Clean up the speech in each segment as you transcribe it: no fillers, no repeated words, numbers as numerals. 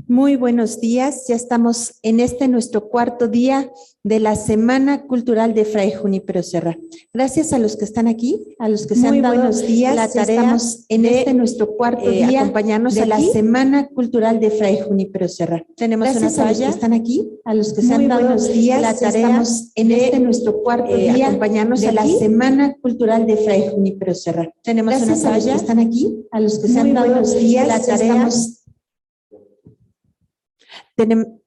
Muy buenos días, ya estamos en nuestro cuarto día de la Semana Cultural de Fray Junípero Serra. Gracias a los que están aquí, a los que se han dado la tarea en nuestro cuarto día acompañarnos de la Semana Cultural de Fray Junípero Serra. Tenemos una falla. A los que están aquí, a los que se han dado la tarea en nuestro cuarto día acompañarnos de la Semana Cultural de Fray Junípero Serra. Tenemos una falla. A los que están aquí, a los que se han dado la tarea.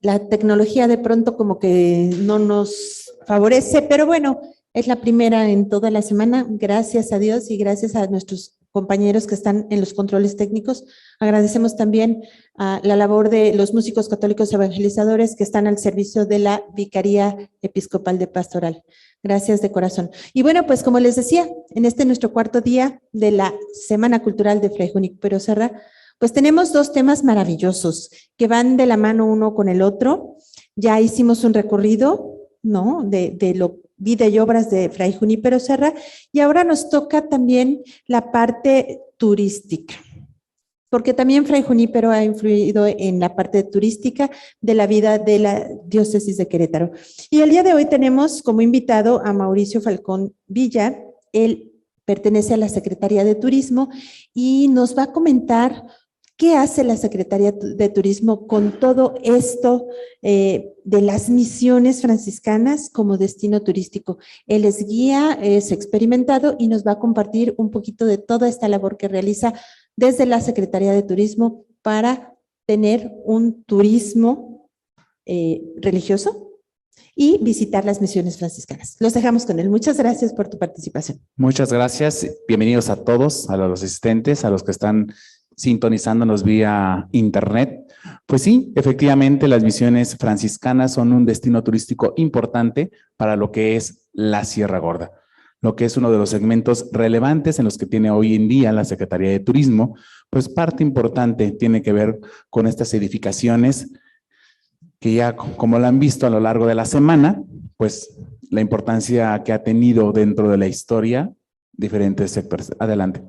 La tecnología de pronto como que no nos favorece, pero bueno, es la primera en toda la semana, gracias a Dios y gracias a nuestros compañeros que están en los controles técnicos. Agradecemos también a la labor de los músicos católicos evangelizadores que están al servicio de la Vicaría Episcopal de Pastoral. Gracias de corazón. Y bueno, pues como les decía, en nuestro cuarto día de la Semana Cultural de Fray Junípero Serra, pues tenemos dos temas maravillosos que van de la mano uno con el otro. Ya hicimos un recorrido, ¿no?, de lo vida y obras de Fray Junípero Serra, y ahora nos toca también la parte turística, porque también Fray Junípero ha influido en la parte turística de la vida de la diócesis de Querétaro. Y el día de hoy tenemos como invitado a Mauricio Falcón Villa. Él pertenece a la Secretaría de Turismo y nos va a comentar ¿qué hace la Secretaría de Turismo con todo esto de las misiones franciscanas como destino turístico? Él es guía, es experimentado y nos va a compartir un poquito de toda esta labor que realiza desde la Secretaría de Turismo para tener un turismo religioso y visitar las misiones franciscanas. Los dejamos con él. Muchas gracias por tu participación. Muchas gracias. Bienvenidos a todos, a los asistentes, a los que están sintonizándonos vía internet. Pues sí, efectivamente las misiones franciscanas son un destino turístico importante para lo que es la Sierra Gorda, lo que es uno de los segmentos relevantes en los que tiene hoy en día la Secretaría de Turismo. Pues parte importante tiene que ver con estas edificaciones que ya, como lo han visto a lo largo de la semana, pues la importancia que ha tenido dentro de la historia diferentes sectores. Adelante.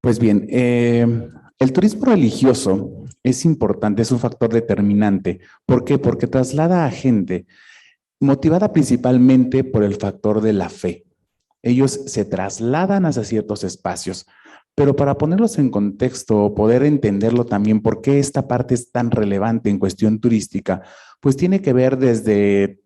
Pues bien, el turismo religioso es importante, es un factor determinante. ¿Por qué? Porque traslada a gente motivada principalmente por el factor de la fe. Ellos se trasladan hacia ciertos espacios, pero para ponerlos en contexto, poder entenderlo también, por qué esta parte es tan relevante en cuestión turística, pues tiene que ver desde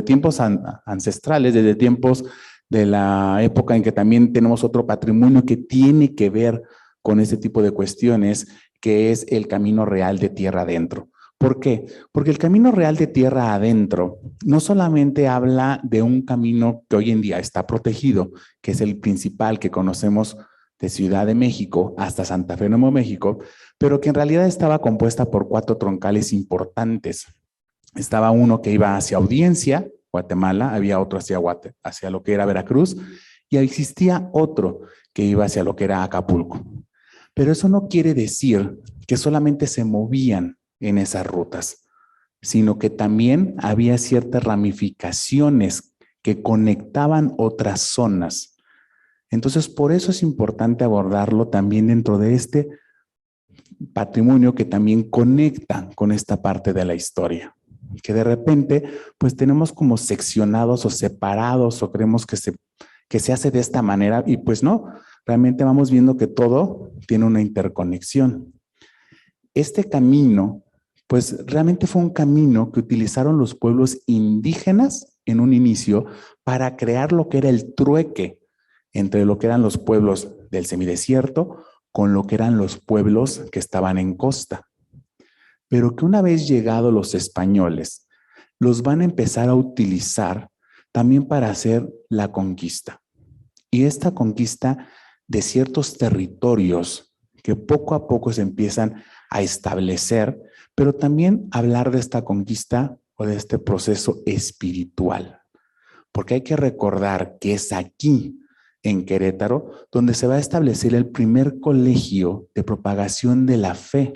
tiempos ancestrales, desde tiempos de la época en que también tenemos otro patrimonio que tiene que ver con este tipo de cuestiones, que es el Camino Real de Tierra Adentro. ¿Por qué? Porque el Camino Real de Tierra Adentro no solamente habla de un camino que hoy en día está protegido, que es el principal que conocemos de Ciudad de México hasta Santa Fe, Nuevo México, pero que en realidad estaba compuesta por 4 troncales importantes. Estaba uno que iba hacia Audiencia, Guatemala, había otro hacia lo que era Veracruz, y existía otro que iba hacia lo que era Acapulco. Pero eso no quiere decir que solamente se movían en esas rutas, sino que también había ciertas ramificaciones que conectaban otras zonas. Entonces, por eso es importante abordarlo también dentro de este patrimonio que también conecta con esta parte de la historia, que de repente pues tenemos como seccionados o separados o creemos que se hace de esta manera y pues no, realmente vamos viendo que todo tiene una interconexión. Este camino pues realmente fue un camino que utilizaron los pueblos indígenas en un inicio para crear lo que era el trueque entre lo que eran los pueblos del semidesierto con lo que eran los pueblos que estaban en costa. Pero que una vez llegados los españoles, los van a empezar a utilizar también para hacer la conquista. Y esta conquista de ciertos territorios que poco a poco se empiezan a establecer, pero también hablar de esta conquista o de este proceso espiritual. Porque hay que recordar que es aquí, en Querétaro, donde se va a establecer el primer colegio de propagación de la fe.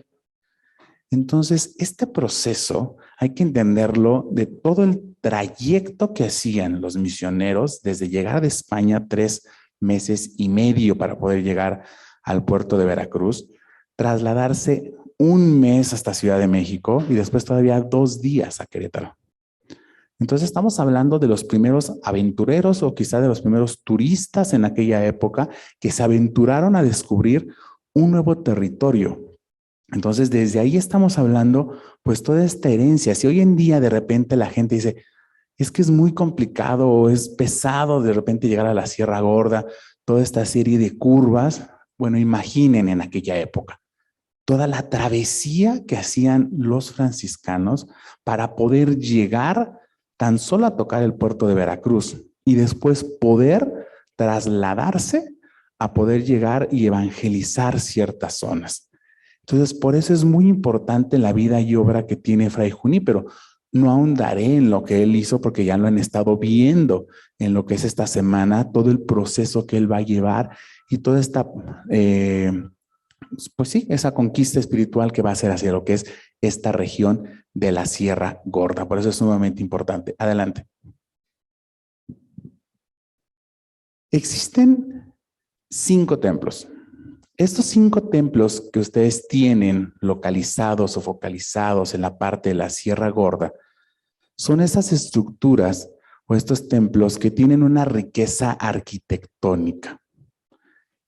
Entonces, este proceso hay que entenderlo de todo el trayecto que hacían los misioneros desde llegar de España 3 meses y medio para poder llegar al puerto de Veracruz, trasladarse un mes hasta Ciudad de México y después todavía 2 días a Querétaro. Entonces estamos hablando de los primeros aventureros o quizá de los primeros turistas en aquella época que se aventuraron a descubrir un nuevo territorio. Entonces desde ahí estamos hablando pues toda esta herencia. Si hoy en día de repente la gente dice, es que es muy complicado o es pesado de repente llegar a la Sierra Gorda, toda esta serie de curvas, bueno, imaginen en aquella época toda la travesía que hacían los franciscanos para poder llegar tan solo a tocar el puerto de Veracruz y después poder trasladarse a poder llegar y evangelizar ciertas zonas. Entonces, por eso es muy importante la vida y obra que tiene Fray Junípero. No ahondaré en lo que él hizo porque ya lo han estado viendo en lo que es esta semana, todo el proceso que él va a llevar y toda esta, pues sí, esa conquista espiritual que va a hacer hacia lo que es esta región de la Sierra Gorda. Por eso es sumamente importante. Adelante. Existen 5 templos. Estos 5 templos que ustedes tienen localizados o focalizados en la parte de la Sierra Gorda son esas estructuras o estos templos que tienen una riqueza arquitectónica.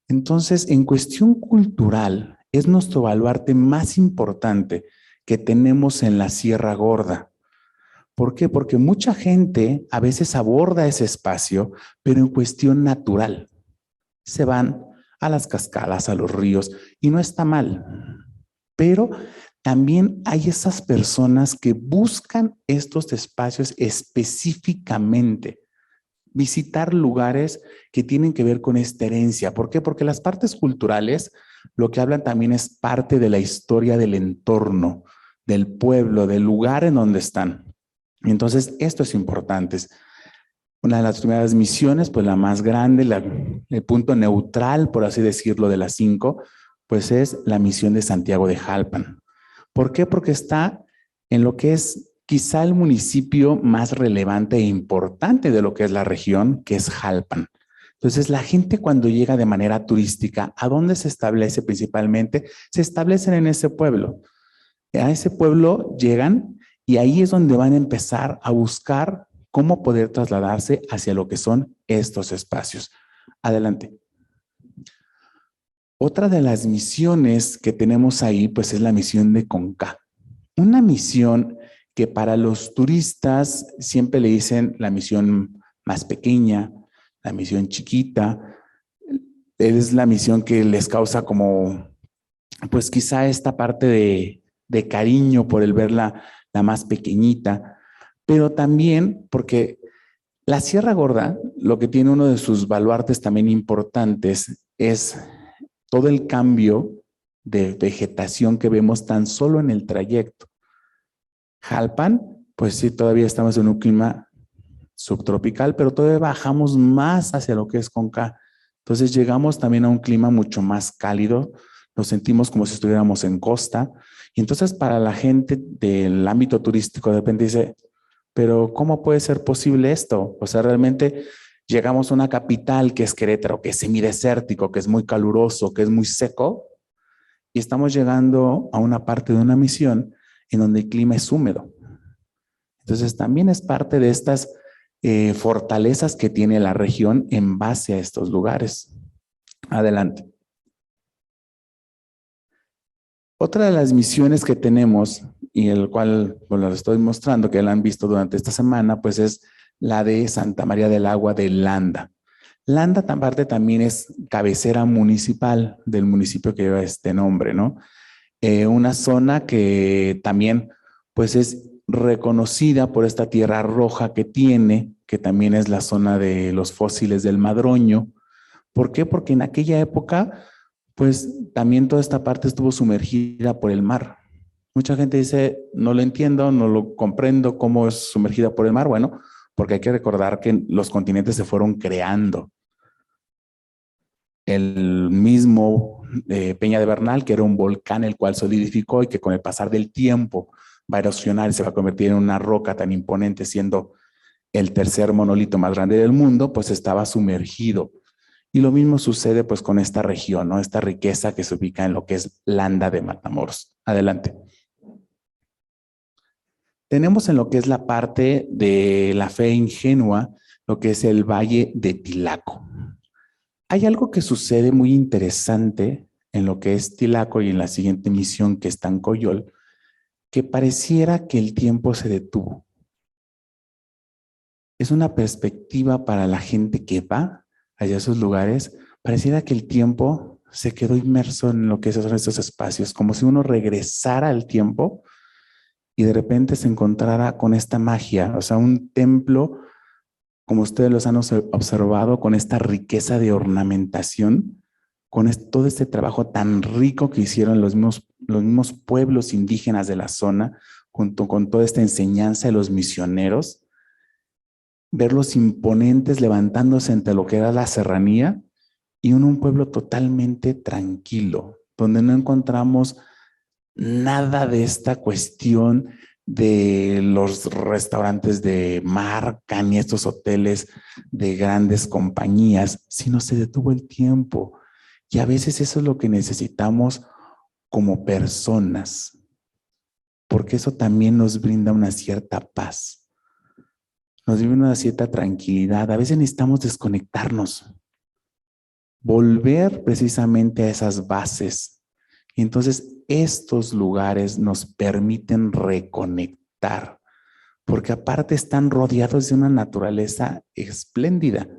Entonces, en cuestión cultural, es nuestro baluarte más importante que tenemos en la Sierra Gorda. ¿Por qué? Porque mucha gente a veces aborda ese espacio, pero en cuestión natural. Se van a las cascadas, a los ríos, y no está mal. Pero también hay esas personas que buscan estos espacios específicamente. Visitar lugares que tienen que ver con esta herencia. ¿Por qué? Porque las partes culturales lo que hablan también es parte de la historia del entorno, del pueblo, del lugar en donde están. Entonces, esto es importante. Una de las primeras misiones, pues la más grande, el punto neutral, por así decirlo, de las 5, pues es la misión de Santiago de Jalpan. ¿Por qué? Porque está en lo que es quizá el municipio más relevante e importante de lo que es la región, que es Jalpan. Entonces, la gente cuando llega de manera turística, ¿a dónde se establece principalmente? Se establecen en ese pueblo. A ese pueblo llegan y ahí es donde van a empezar a buscar cómo poder trasladarse hacia lo que son estos espacios. Adelante. Otra de las misiones que tenemos ahí, pues es la misión de Conca. Una misión que para los turistas siempre le dicen la misión más pequeña, la misión chiquita, es la misión que les causa como, pues quizá esta parte de cariño por el verla la más pequeñita, pero también porque la Sierra Gorda, lo que tiene uno de sus baluartes también importantes es todo el cambio de vegetación que vemos tan solo en el trayecto. Jalpan, pues sí, todavía estamos en un clima subtropical, pero todavía bajamos más hacia lo que es Conca. Entonces llegamos también a un clima mucho más cálido, nos sentimos como si estuviéramos en costa. Y entonces para la gente del ámbito turístico de repente dice, pero ¿cómo puede ser posible esto? O sea, realmente llegamos a una capital que es Querétaro, que es semidesértico, que es muy caluroso, que es muy seco, y estamos llegando a una parte de una misión en donde el clima es húmedo. Entonces también es parte de estas fortalezas que tiene la región en base a estos lugares. Adelante. Otra de las misiones que tenemos y el cual bueno, les estoy mostrando que la han visto durante esta semana, pues es la de Santa María del Agua de Landa. Landa aparte también es cabecera municipal del municipio que lleva este nombre, ¿no? Una zona que también pues es reconocida por esta tierra roja que tiene, que también es la zona de los fósiles del Madroño. ¿Por qué? Porque en aquella época pues también toda esta parte estuvo sumergida por el mar. Mucha gente dice, no lo entiendo, no lo comprendo, cómo es sumergida por el mar. Bueno, porque hay que recordar que los continentes se fueron creando. El mismo Peña de Bernal, que era un volcán el cual solidificó y que con el pasar del tiempo va a erosionar y se va a convertir en una roca tan imponente, siendo el tercer monolito más grande del mundo, pues estaba sumergido. Y lo mismo sucede pues con esta región, ¿no? Esta riqueza que se ubica en lo que es Landa de Matamoros. Adelante. Tenemos en lo que es la parte de la fe ingenua, lo que es el Valle de Tilaco. Hay algo que sucede muy interesante en lo que es Tilaco y en la siguiente misión que está en Coyol, que pareciera que el tiempo se detuvo. Es una perspectiva para la gente que va allá a esos lugares, pareciera que el tiempo se quedó inmerso en lo que son estos espacios, como si uno regresara al tiempo y de repente se encontrara con esta magia, o sea, un templo, como ustedes los han observado, con esta riqueza de ornamentación, con todo este trabajo tan rico que hicieron los mismos pueblos indígenas de la zona, junto con toda esta enseñanza de los misioneros, verlos imponentes levantándose entre lo que era la serranía y un pueblo totalmente tranquilo, donde no encontramos nada de esta cuestión de los restaurantes de marca ni estos hoteles de grandes compañías, sino se detuvo el tiempo. Y a veces eso es lo que necesitamos como personas, porque eso también nos brinda una cierta paz, nos brinda una cierta tranquilidad. A veces necesitamos desconectarnos, volver precisamente a esas bases. Y entonces estos lugares nos permiten reconectar, porque aparte están rodeados de una naturaleza espléndida.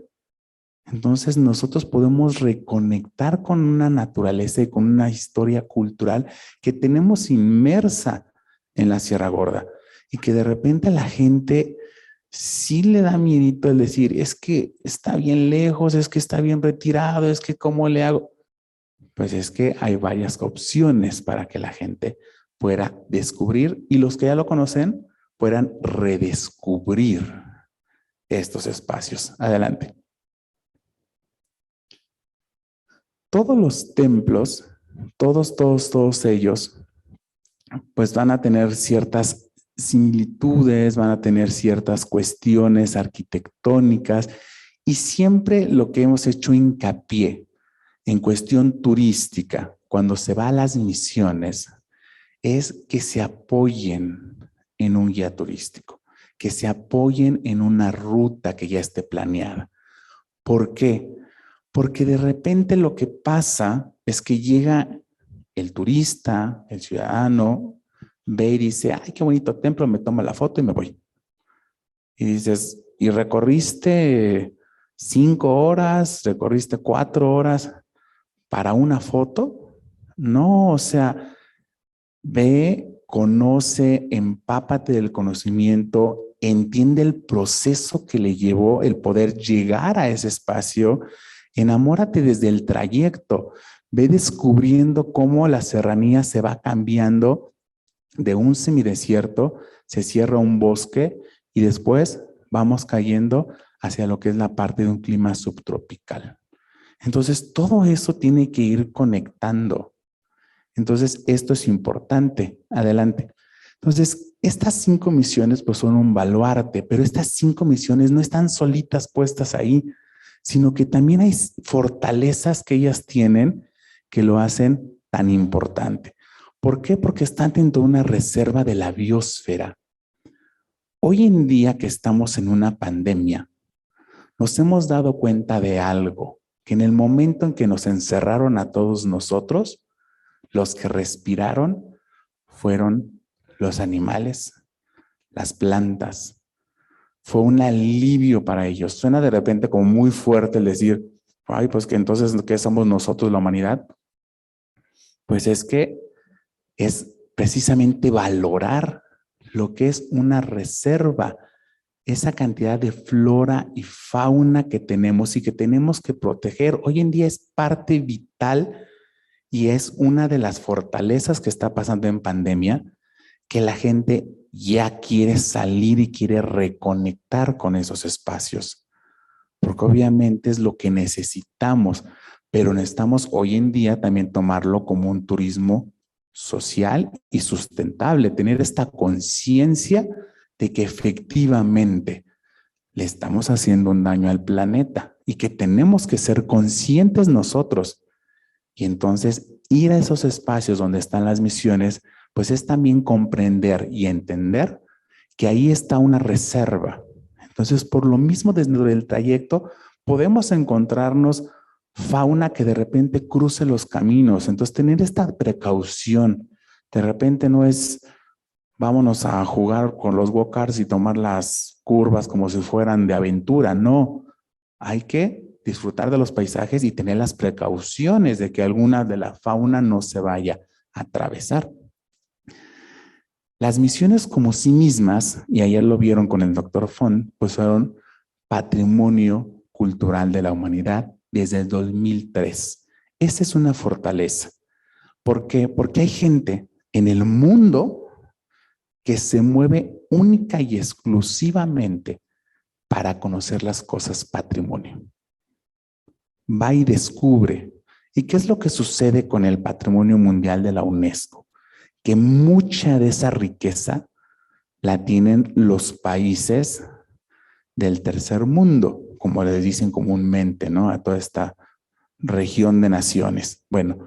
Entonces nosotros podemos reconectar con una naturaleza y con una historia cultural que tenemos inmersa en la Sierra Gorda y que de repente la gente sí le da miedito el decir, es que está bien lejos, es que está bien retirado, es que ¿cómo le hago? Pues es que hay varias opciones para que la gente pueda descubrir y los que ya lo conocen puedan redescubrir estos espacios. Adelante. Todos los templos, todos ellos, pues van a tener ciertas similitudes, van a tener ciertas cuestiones arquitectónicas y siempre lo que hemos hecho hincapié en cuestión turística, cuando se va a las misiones, es que se apoyen en un guía turístico, que se apoyen en una ruta que ya esté planeada. ¿Por qué? Porque de repente lo que pasa es que llega el turista, el ciudadano, ve y dice, ay, qué bonito templo, me tomo la foto y me voy. Y dices, ¿y recorriste 5 horas, recorriste 4 horas para una foto? No, o sea, ve, conoce, empápate del conocimiento, entiende el proceso que le llevó el poder llegar a ese espacio, enamórate desde el trayecto, ve descubriendo cómo la serranía se va cambiando de un semidesierto, se cierra un bosque y después vamos cayendo hacia lo que es la parte de un clima subtropical. Entonces, todo eso tiene que ir conectando. Entonces, esto es importante. Adelante. Entonces, estas 5 misiones pues son un baluarte, pero estas 5 misiones no están solitas puestas ahí, sino que también hay fortalezas que ellas tienen que lo hacen tan importante. ¿Por qué? Porque están dentro de una reserva de la biosfera. Hoy en día que estamos en una pandemia, nos hemos dado cuenta de algo, que en el momento en que nos encerraron a todos nosotros, los que respiraron fueron los animales, las plantas. Fue un alivio para ellos. Suena de repente como muy fuerte el decir, ay, pues que entonces, ¿qué somos nosotros, la humanidad? Pues es que es precisamente valorar lo que es una reserva, esa cantidad de flora y fauna que tenemos y que tenemos que proteger. Hoy en día es parte vital y es una de las fortalezas que está pasando en pandemia, que la gente ya quiere salir y quiere reconectar con esos espacios, porque obviamente es lo que necesitamos, pero necesitamos hoy en día también tomarlo como un turismo social y sustentable, tener esta conciencia de que efectivamente le estamos haciendo un daño al planeta y que tenemos que ser conscientes nosotros. Y entonces ir a esos espacios donde están las misiones, pues es también comprender y entender que ahí está una reserva. Entonces, por lo mismo, desde el trayecto podemos encontrarnos fauna que de repente cruce los caminos. Entonces, tener esta precaución. De repente no es vámonos a jugar con los go-karts y tomar las curvas como si fueran de aventura. No, hay que disfrutar de los paisajes y tener las precauciones de que alguna de la fauna no se vaya a atravesar. Las misiones como sí mismas, y ayer lo vieron con el doctor Font, pues fueron patrimonio cultural de la humanidad desde el 2003. Esa es una fortaleza. ¿Por qué? Porque hay gente en el mundo que se mueve única y exclusivamente para conocer las cosas patrimonio. Va y descubre. ¿Y qué es lo que sucede con el patrimonio mundial de la UNESCO? Que mucha de esa riqueza la tienen los países del tercer mundo, como les dicen comúnmente, ¿no? A toda esta región de naciones. Bueno,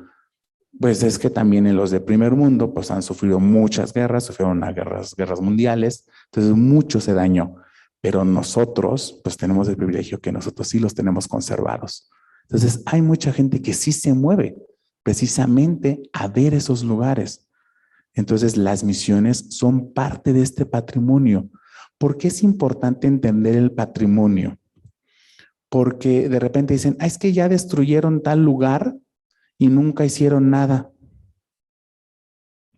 pues es que también en los de primer mundo, pues han sufrido muchas guerras, sufrieron guerras mundiales, entonces mucho se dañó. Pero nosotros, pues tenemos el privilegio que nosotros sí los tenemos conservados. Entonces hay mucha gente que sí se mueve precisamente a ver esos lugares. Entonces, las misiones son parte de este patrimonio. ¿Por qué es importante entender el patrimonio? Porque de repente dicen, es que ya destruyeron tal lugar y nunca hicieron nada.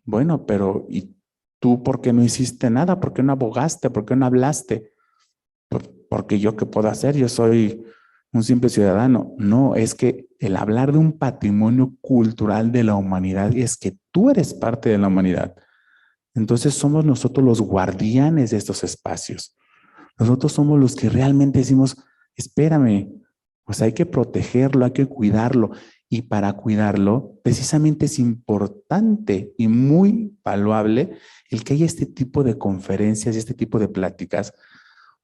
Bueno, pero ¿y tú por qué no hiciste nada? ¿Por qué no abogaste? ¿Por qué no hablaste? Porque yo qué puedo hacer, yo soy un simple ciudadano. No, es que el hablar de un patrimonio cultural de la humanidad es que tú eres parte de la humanidad. Entonces somos nosotros los guardianes de estos espacios. Nosotros somos los que realmente decimos, espérame, pues hay que protegerlo, hay que cuidarlo. Y para cuidarlo, precisamente es importante y muy valuable el que haya este tipo de conferencias y este tipo de pláticas,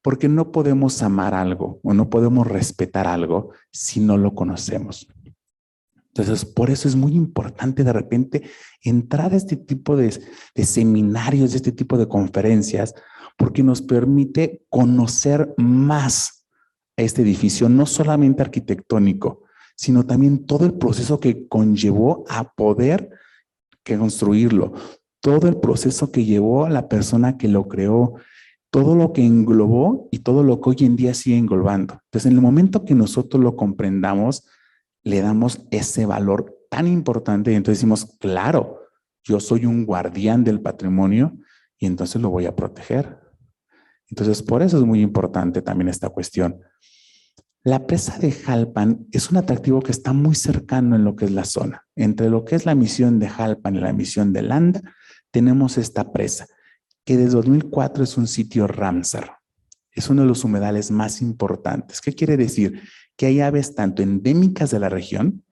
porque no podemos amar algo o no podemos respetar algo si no lo conocemos. Entonces, por eso es muy importante de repente entrar a este tipo de seminarios, de este tipo de conferencias, porque nos permite conocer más a este edificio, no solamente arquitectónico, sino también todo el proceso que conllevó a poder construirlo, todo el proceso que llevó a la persona que lo creó, todo lo que englobó y todo lo que hoy en día sigue englobando. Entonces, en el momento que nosotros lo comprendamos, le damos ese valor tan importante y entonces decimos, claro, yo soy un guardián del patrimonio y entonces lo voy a proteger. Entonces, por eso es muy importante también esta cuestión. La presa de Jalpan es un atractivo que está muy cercano en lo que es la zona. Entre lo que es la misión de Jalpan y la misión de Landa, tenemos esta presa, que desde 2004 es un sitio Ramsar. Es uno de los humedales más importantes. ¿Qué quiere decir? Que hay aves tanto endémicas de la región,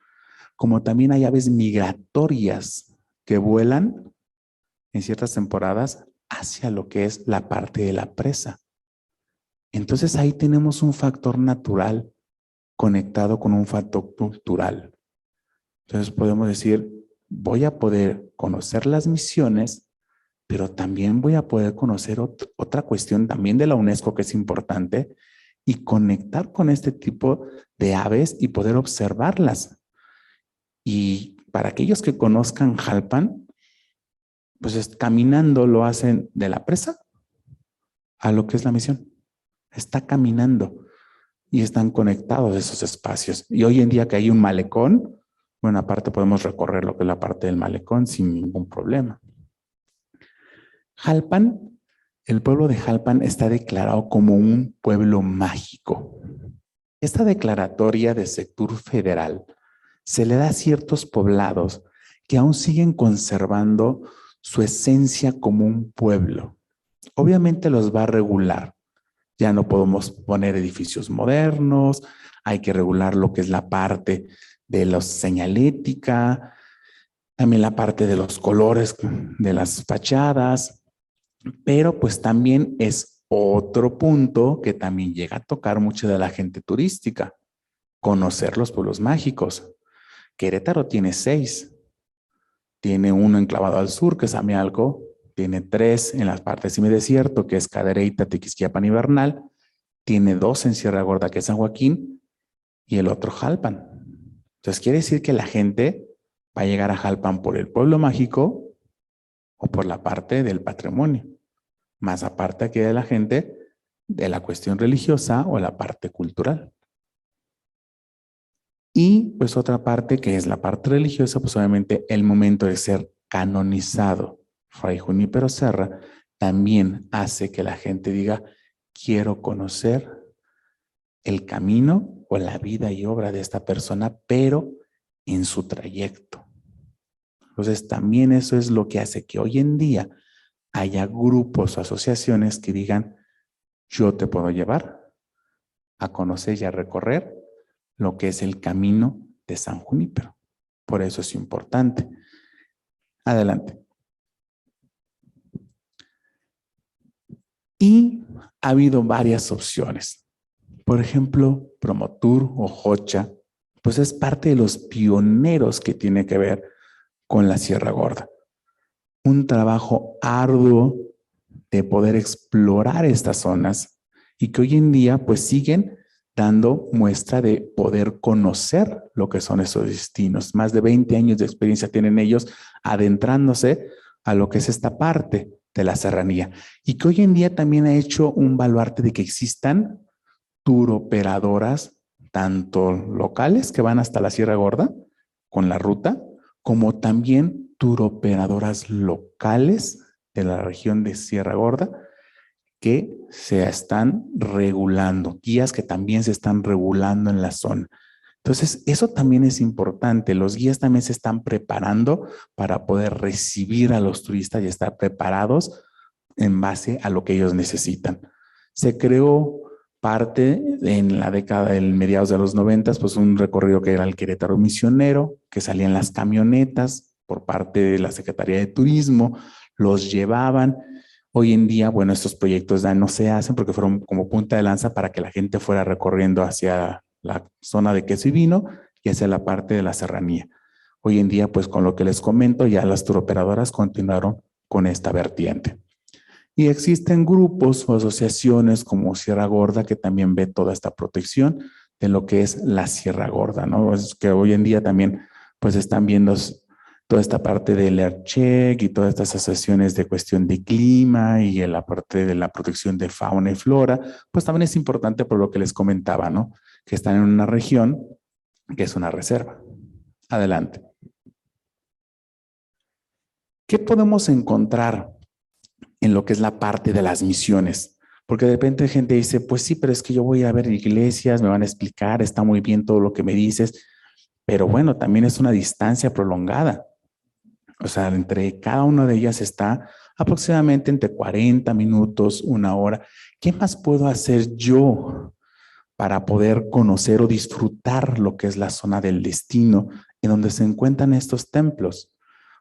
como también hay aves migratorias que vuelan en ciertas temporadas hacia lo que es la parte de la presa. Entonces ahí tenemos un factor natural conectado con un factor cultural. Entonces podemos decir, voy a poder conocer las misiones, pero también voy a poder conocer otra cuestión también de la UNESCO que es importante y conectar con este tipo de aves y poder observarlas. Y para aquellos que conozcan Jalpan, pues caminando lo hacen de la presa a lo que es la misión. Está caminando y están conectados esos espacios. Y hoy en día que hay un malecón, bueno, aparte podemos recorrer lo que es la parte del malecón sin ningún problema. Jalpan, el pueblo de Jalpan está declarado como un pueblo mágico. Esta declaratoria de sector federal se le da a ciertos poblados que aún siguen conservando su esencia como un pueblo. Obviamente los va a regular. Ya no podemos poner edificios modernos, hay que regular lo que es la parte de la señalética, también la parte de los colores de las fachadas, pero pues también es otro punto que también llega a tocar mucho de la gente turística. conocer los pueblos mágicos. Querétaro tiene 6. Tiene uno enclavado al sur, que es Amialco. Tiene 3 en las partes semidesierto, que es Cadereyta, Tequisquiapan y Bernal. Tiene 2 en Sierra Gorda, que es San Joaquín, y el otro Jalpan. Entonces quiere decir que la gente va a llegar a Jalpan por el pueblo mágico o por la parte del patrimonio. Más aparte que de la gente de la cuestión religiosa o la parte cultural. Y pues otra parte que es la parte religiosa, pues obviamente el momento de ser canonizado Fray Junípero Serra también hace que la gente diga, quiero conocer el camino o la vida y obra de esta persona, pero en su trayecto. Entonces también eso es lo que hace que hoy en día haya grupos o asociaciones que digan, yo te puedo llevar a conocer y a recorrer lo que es el camino de San Junípero. Por eso es importante. Adelante. Y ha habido varias opciones. Por ejemplo, Promotur o Jocha, pues es parte de los pioneros que tiene que ver con la Sierra Gorda. Un trabajo arduo de poder explorar estas zonas y que hoy en día pues siguen dando muestra de poder conocer lo que son esos destinos. Más de 20 años de experiencia tienen ellos adentrándose a lo que es esta parte de la serranía y que hoy en día también ha hecho un baluarte de que existan turoperadoras, tanto locales que van hasta la Sierra Gorda con la ruta, como también turoperadoras locales de la región de Sierra Gorda que se están regulando, guías que también se están regulando en la zona. Entonces, eso también es importante. Los guías también se están preparando para poder recibir a los turistas y estar preparados en base a lo que ellos necesitan. Se creó parte en la década del mediados de los 90, pues un recorrido que era el Querétaro Misionero, que salían las camionetas por parte de la Secretaría de Turismo, los llevaban. Hoy en día, bueno, estos proyectos ya no se hacen porque fueron como punta de lanza para que la gente fuera recorriendo hacia la zona de queso y vino y hacia la parte de la serranía. Hoy en día, pues con lo que les comento, ya las turoperadoras continuaron con esta vertiente. Y existen grupos o asociaciones como Sierra Gorda que también ve toda esta protección de lo que es la Sierra Gorda, ¿no? Es que hoy en día también pues están viendo toda esta parte del ERCHEC y todas estas asociaciones de cuestión de clima y en la parte de la protección de fauna y flora, pues también es importante por lo que les comentaba, ¿no? Que están en una región que es una reserva. Adelante. ¿Qué podemos encontrar en lo que es la parte de las misiones? Porque de repente gente dice, pues sí, pero es que yo voy a ver iglesias, me van a explicar, está muy bien todo lo que me dices, pero bueno, también es una distancia prolongada. O sea, entre cada una de ellas está aproximadamente entre 40 minutos, 1 hora. ¿Qué más puedo hacer yo para poder conocer o disfrutar lo que es la zona del destino en donde se encuentran estos templos?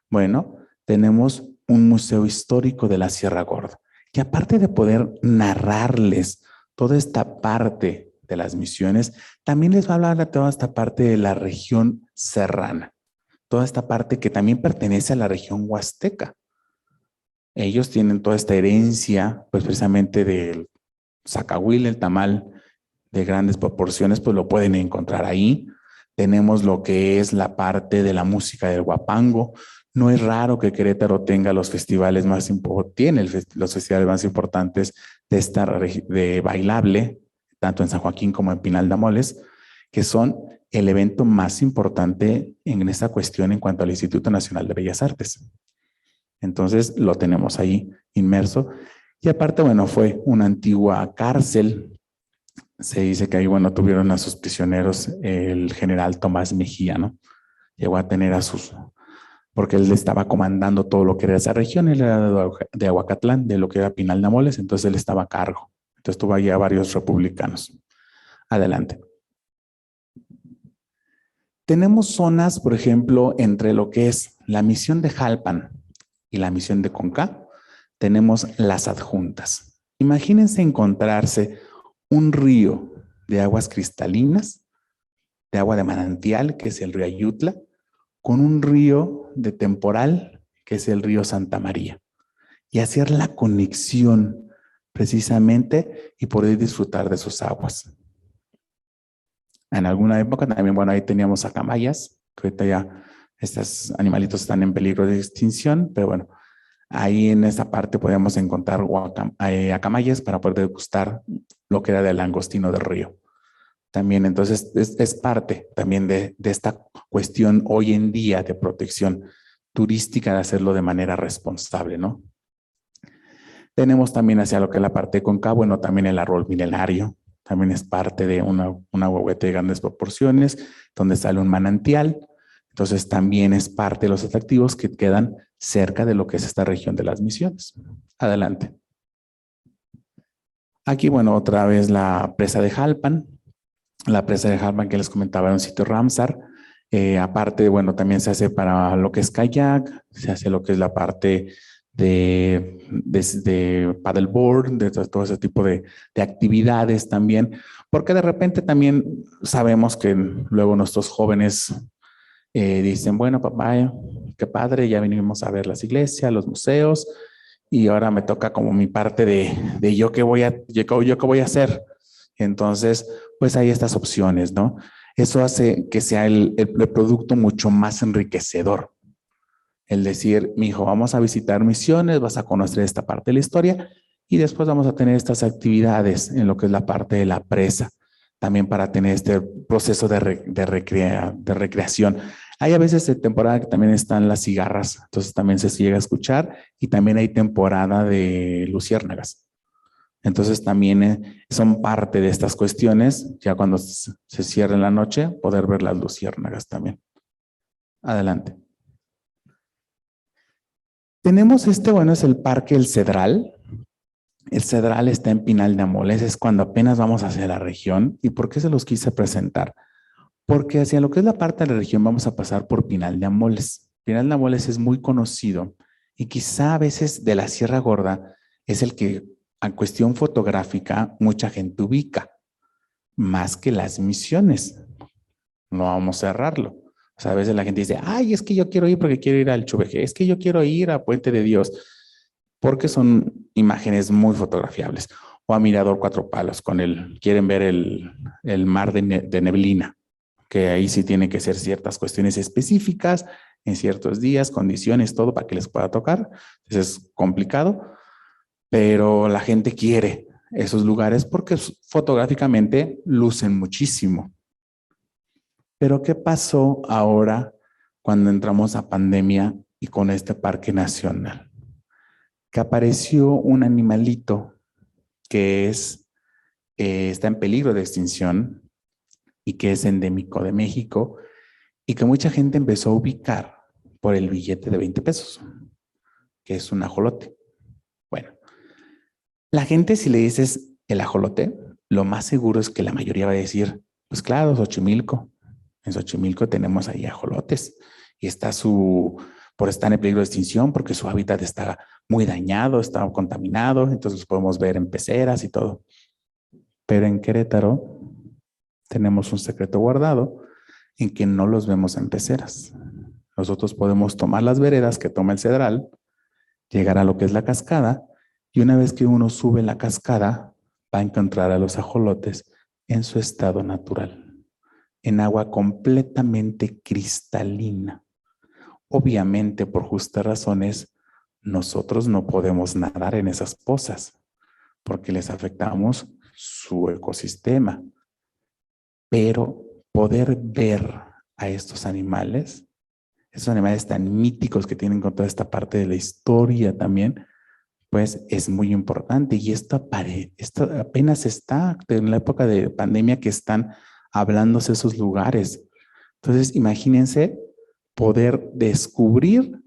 Bueno, tenemos un museo histórico de la Sierra Gorda, que aparte de poder narrarles toda esta parte de las misiones, también les va a hablar de toda esta parte de la región serrana, toda esta parte que también pertenece a la región huasteca. Ellos tienen toda esta herencia, pues precisamente del zacahuil, el tamal de grandes proporciones, pues lo pueden encontrar ahí. Tenemos lo que es la parte de la música del huapango. No es raro que Querétaro tenga los festivales más los festivales más importantes de bailable, tanto en San Joaquín como en Pinal de Amoles, que son el evento más importante en esta cuestión en cuanto al Instituto Nacional de Bellas Artes. Entonces lo tenemos ahí inmerso. Y aparte, bueno, fue una antigua cárcel. Se dice que ahí, bueno, tuvieron a sus prisioneros el general Tomás Mejía, ¿no? Llegó a tener porque él estaba comandando todo lo que era esa región, él era de Aguacatlán, de lo que era Pinal de Amoles, entonces él estaba a cargo. Entonces tuvo ahí a varios republicanos. Adelante. Tenemos zonas, por ejemplo, entre lo que es la misión de Jalpan y la misión de Conca, tenemos las adjuntas. Imagínense encontrarse un río de aguas cristalinas de agua de manantial, que es el río Ayutla, con un río de temporal, que es el río Santa María, y hacer la conexión precisamente y poder disfrutar de sus aguas. En alguna época también, bueno, ahí teníamos acamayas, que ahorita ya estos animalitos están en peligro de extinción, pero bueno, ahí en esa parte podíamos encontrar acamayas para poder degustar lo que era del langostino del río. También, entonces, es parte también de esta cuestión hoy en día de protección turística, de hacerlo de manera responsable, ¿no? Tenemos también hacia lo que es la parte de Conca, bueno, también el árbol milenario, también es parte de una huehuete de grandes proporciones, donde sale un manantial. Entonces también es parte de los atractivos que quedan cerca de lo que es esta región de las Misiones. Adelante. Aquí, bueno, otra vez la presa de Jalpan. La presa de Jalpan que les comentaba en un sitio Ramsar. Aparte, bueno, también se hace para lo que es kayak, se hace lo que es la parte de paddleboard, de todo ese tipo de actividades también, porque de repente también sabemos que luego nuestros jóvenes dicen, bueno, papá, qué padre, ya vinimos a ver las iglesias, los museos, y ahora me toca como mi parte de yo qué voy a hacer. Entonces, pues hay estas opciones, ¿no? Eso hace que sea el producto mucho más enriquecedor. El decir, mi hijo, vamos a visitar Misiones, vas a conocer esta parte de la historia y después vamos a tener estas actividades en lo que es la parte de la presa, también para tener este proceso de recreación. Hay a veces de temporada que también están las cigarras, entonces también se llega a escuchar y también hay temporada de luciérnagas. Entonces también son parte de estas cuestiones, ya cuando se cierre la noche, poder ver las luciérnagas también. Adelante. Tenemos bueno, es el Parque El Cedral. El Cedral está en Pinal de Amoles, es cuando apenas vamos hacia la región. ¿Y por qué se los quise presentar? Porque hacia lo que es la parte de la región vamos a pasar por Pinal de Amoles. Pinal de Amoles es muy conocido y quizá a veces de la Sierra Gorda es el que a cuestión fotográfica mucha gente ubica, más que las Misiones. No vamos a cerrarlo. O sea, a veces la gente dice, ay, es que yo quiero ir porque quiero ir al Chuveje, es que yo quiero ir a Puente de Dios, porque son imágenes muy fotografiables. O a Mirador Cuatro Palos, quieren ver el mar de neblina, que ahí sí tiene que ser ciertas cuestiones específicas, en ciertos días, condiciones, todo para que les pueda tocar. Entonces es complicado, pero la gente quiere esos lugares porque fotográficamente lucen muchísimo. Pero ¿qué pasó ahora cuando entramos a pandemia y con este parque nacional? Que apareció un animalito que está en peligro de extinción y que es endémico de México y que mucha gente empezó a ubicar por el billete de 20 pesos, que es un ajolote. Bueno, la gente si le dices el ajolote, lo más seguro es que la mayoría va a decir, pues claro, Xochimilco. En Xochimilco tenemos ahí ajolotes y por estar en peligro de extinción porque su hábitat está muy dañado, está contaminado, entonces los podemos ver en peceras y todo. Pero en Querétaro tenemos un secreto guardado en que no los vemos en peceras. Nosotros podemos tomar las veredas que toma el Cedral, llegar a lo que es la cascada y una vez que uno sube la cascada va a encontrar a los ajolotes en su estado natural, en agua completamente cristalina. Obviamente, por justas razones, nosotros no podemos nadar en esas pozas porque les afectamos su ecosistema. Pero poder ver a estos animales tan míticos que tienen con toda esta parte de la historia también, pues es muy importante. Y esto apenas está en la época de pandemia que están hablándose esos lugares. Entonces, imagínense poder descubrir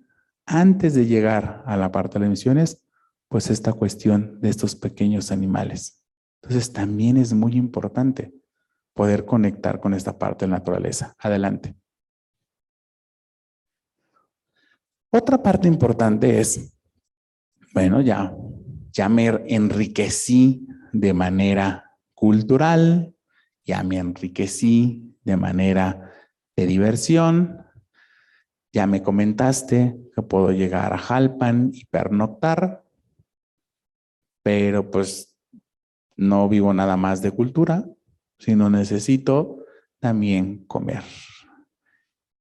antes de llegar a la parte de las Misiones, pues esta cuestión de estos pequeños animales. Entonces, también es muy importante poder conectar con esta parte de la naturaleza. Adelante. Otra parte importante es, bueno, ya me enriquecí de manera cultural, ya me enriquecí de manera de diversión. Ya me comentaste que puedo llegar a Jalpan y pernoctar, pero pues no vivo nada más de cultura, sino necesito también comer.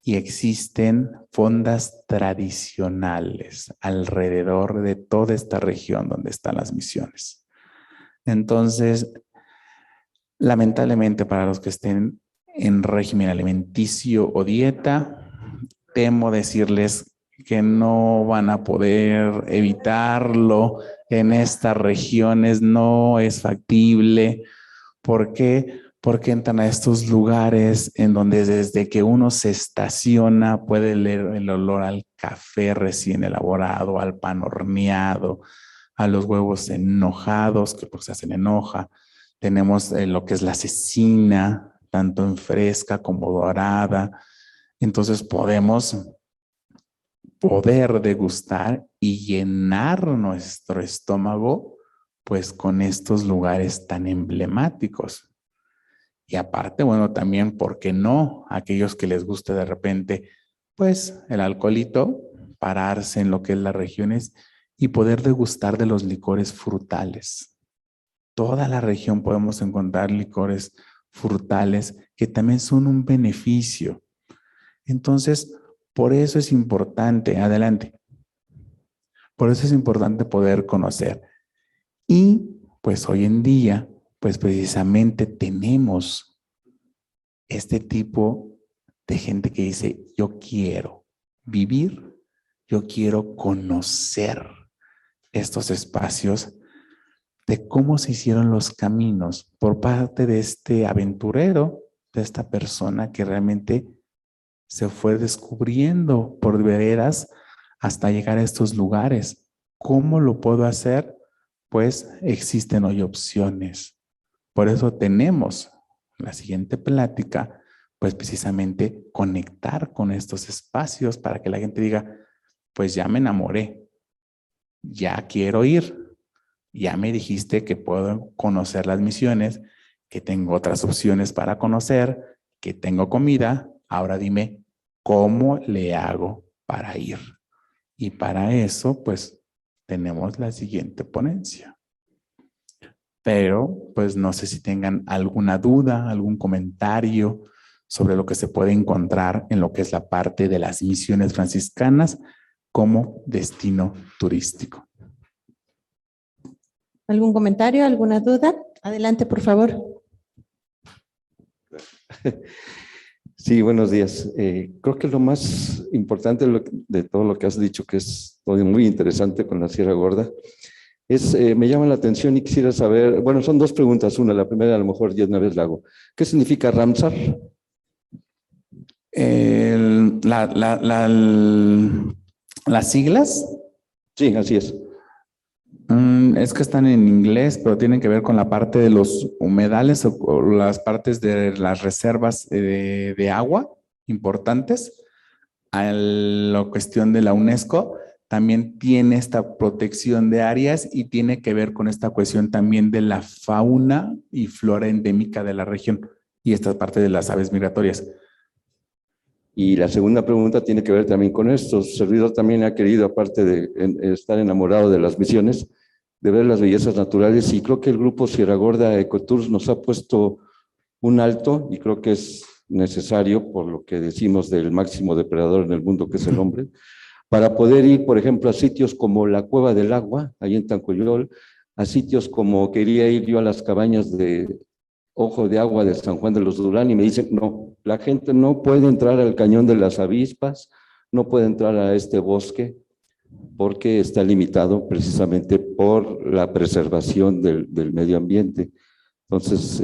Y existen fondas tradicionales alrededor de toda esta región donde están las misiones. Entonces, lamentablemente para los que estén en régimen alimenticio o dieta, temo decirles que no van a poder evitarlo en estas regiones, no es factible. ¿Por qué? Porque entran a estos lugares en donde desde que uno se estaciona puede leer el olor al café recién elaborado, al pan horneado, a los huevos enojados, que pues se hacen en hoja. Tenemos lo que es la cecina, tanto en fresca como dorada. Entonces podemos poder degustar y llenar nuestro estómago pues con estos lugares tan emblemáticos. Y aparte, bueno, también, ¿por qué no? Aquellos que les guste de repente, pues el alcoholito, pararse en lo que es las regiones y poder degustar de los licores frutales. Toda la región podemos encontrar licores frutales que también son un beneficio. Entonces, por eso es importante, adelante, por eso es importante poder conocer. Y pues hoy en día, pues precisamente tenemos este tipo de gente que dice, yo quiero vivir, yo quiero conocer estos espacios de cómo se hicieron los caminos por parte de este aventurero, de esta persona que realmente se fue descubriendo por veredas hasta llegar a estos lugares. ¿Cómo lo puedo hacer? Pues existen hoy opciones. Por eso tenemos la siguiente plática, pues precisamente conectar con estos espacios para que la gente diga, pues ya me enamoré, ya quiero ir, ya me dijiste que puedo conocer las misiones, que tengo otras opciones para conocer, que tengo comida, ahora dime, ¿cómo le hago para ir? Y para eso, pues, tenemos la siguiente ponencia. Pero, pues, no sé si tengan alguna duda, algún comentario sobre lo que se puede encontrar en lo que es la parte de las misiones franciscanas como destino turístico. ¿Algún comentario, alguna duda? Adelante, por favor. Sí, buenos días. Creo que lo más importante de todo lo que has dicho, que es todo muy interesante con la Sierra Gorda, me llama la atención y quisiera saber, bueno, son dos preguntas. Una, la primera a lo mejor ya una vez la hago. ¿Qué significa Ramsar? Las siglas. Sí, así es. Es que están en inglés, pero tienen que ver con la parte de los humedales o las partes de las reservas de agua importantes. A la cuestión de la UNESCO también tiene esta protección de áreas y tiene que ver con esta cuestión también de la fauna y flora endémica de la región y esta parte de las aves migratorias. Y la segunda pregunta tiene que ver también con esto. Su servidor también ha querido, aparte de estar enamorado de las misiones, de ver las bellezas naturales, y creo que el grupo Sierra Gorda Ecotours nos ha puesto un alto, y creo que es necesario, por lo que decimos del máximo depredador en el mundo, que es el hombre, para poder ir, por ejemplo, a sitios como la Cueva del Agua, ahí en Tancoyol, a sitios como quería ir yo a las cabañas de Ojo de Agua de San Juan de los Durán, y me dicen, no, la gente no puede entrar al Cañón de las Avispas, no puede entrar a este bosque, porque está limitado precisamente por la preservación del medio ambiente. Entonces,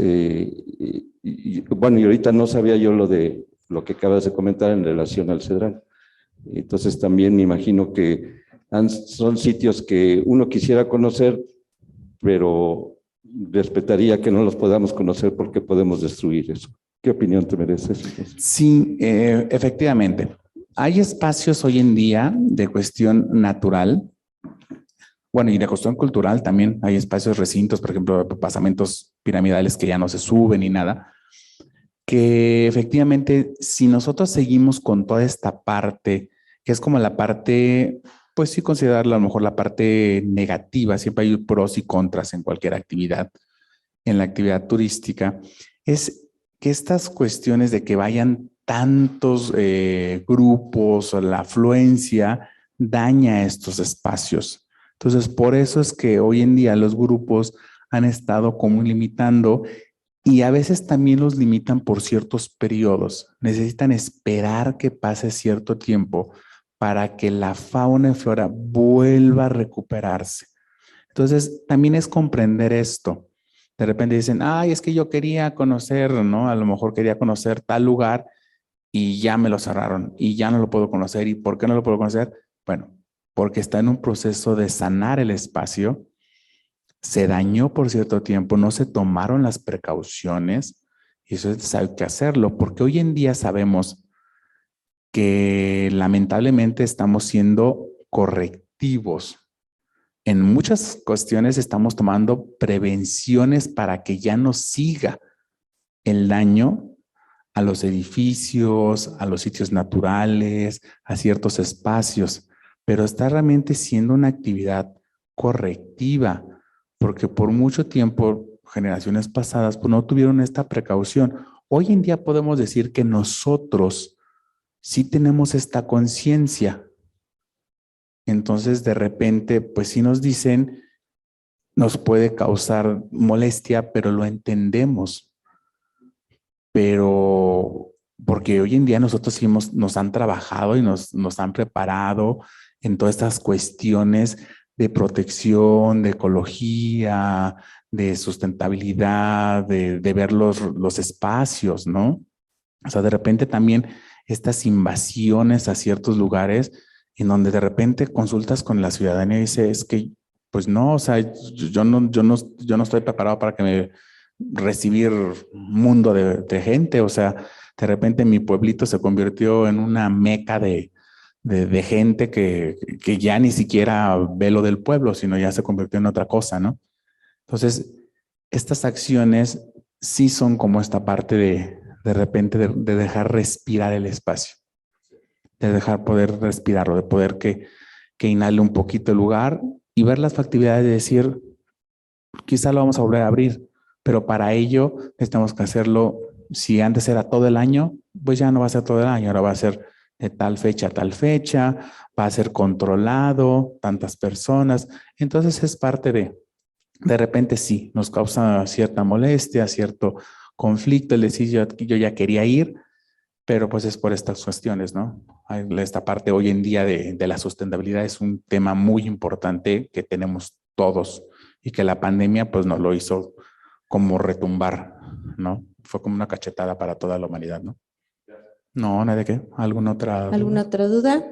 bueno, y ahorita no sabía yo lo que acabas de comentar en relación al Cedral. Entonces también me imagino que son sitios que uno quisiera conocer, pero respetaría que no los podamos conocer porque podemos destruir eso. ¿Qué opinión te mereces? Sí, efectivamente. Hay espacios hoy en día de cuestión natural, bueno, y de cuestión cultural también. Hay espacios, recintos, por ejemplo, pasamentos piramidales que ya no se suben ni nada, que efectivamente, si nosotros seguimos con toda esta parte, que es como la parte, pues sí considerarla a lo mejor la parte negativa, siempre hay pros y contras en cualquier actividad, en la actividad turística, es que estas cuestiones de que vayan tantos grupos o la afluencia daña estos espacios. Entonces, por eso es que hoy en día los grupos han estado como limitando y a veces también los limitan por ciertos periodos. Necesitan esperar que pase cierto tiempo para que la fauna y flora vuelva a recuperarse. Entonces, también es comprender esto. De repente dicen, ay, es que yo quería conocer, ¿no? A lo mejor quería conocer tal lugar y ya me lo cerraron y ya no lo puedo conocer. ¿Y por qué no lo puedo conocer? Bueno, porque está en un proceso de sanar el espacio, se dañó por cierto tiempo, no se tomaron las precauciones y eso hay que hacerlo, porque hoy en día sabemos que lamentablemente estamos siendo correctivos. En muchas cuestiones estamos tomando prevenciones para que ya no siga el daño a los edificios, a los sitios naturales, a ciertos espacios, pero está realmente siendo una actividad correctiva, porque por mucho tiempo, generaciones pasadas, pues no tuvieron esta precaución. Hoy en día podemos decir que nosotros sí tenemos esta conciencia. Entonces, de repente, pues sí nos dicen, nos puede causar molestia, pero lo entendemos. Pero porque hoy en día nosotros sí nos han trabajado y nos han preparado en todas estas cuestiones de protección, de ecología, de sustentabilidad, de ver los espacios, ¿no? O sea, de repente también estas invasiones a ciertos lugares en donde de repente consultas con la ciudadanía y dice, es que, pues no, o sea, yo no estoy preparado para que me recibir un mundo de gente, o sea, de repente mi pueblito se convirtió en una meca de gente que ya ni siquiera ve lo del pueblo, sino ya se convirtió en otra cosa, ¿no? Entonces, estas acciones sí son como esta parte de repente de dejar respirar el espacio, de dejar poder respirarlo, de poder que inhale un poquito el lugar y ver las factibilidades de decir, quizá lo vamos a volver a abrir, pero para ello necesitamos que hacerlo, si antes era todo el año, pues ya no va a ser todo el año, ahora va a ser de tal fecha a tal fecha, va a ser controlado, tantas personas, entonces es parte de repente sí, nos causa cierta molestia, cierto conflicto, el decir yo ya quería ir, pero pues es por estas cuestiones, ¿no? Esta parte hoy en día de la sustentabilidad es un tema muy importante que tenemos todos y que la pandemia pues nos lo hizo como retumbar, ¿no? Fue como una cachetada para toda la humanidad, ¿no? No, ¿nada de qué? ¿Alguna otra duda?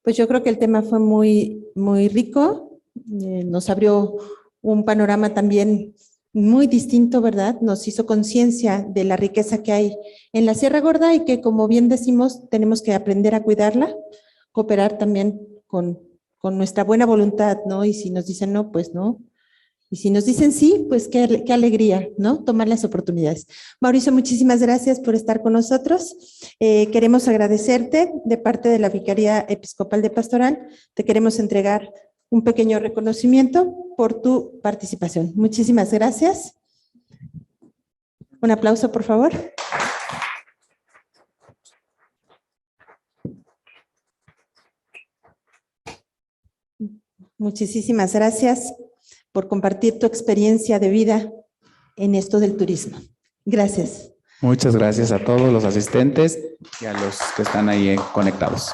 Pues yo creo que el tema fue muy, muy rico, nos abrió un panorama también muy distinto, ¿verdad? Nos hizo conciencia de la riqueza que hay en la Sierra Gorda y que, como bien decimos, tenemos que aprender a cuidarla, cooperar también con nuestra buena voluntad, ¿no? Y si nos dicen no, pues no. Y si nos dicen sí, pues qué alegría, ¿no? Tomar las oportunidades. Mauricio, muchísimas gracias por estar con nosotros. Queremos agradecerte de parte de la Vicaría Episcopal de Pastoral. Te queremos entregar un pequeño reconocimiento por tu participación. Muchísimas gracias. Un aplauso, por favor. Muchísimas gracias por compartir tu experiencia de vida en esto del turismo. Gracias. Muchas gracias a todos los asistentes y a los que están ahí conectados.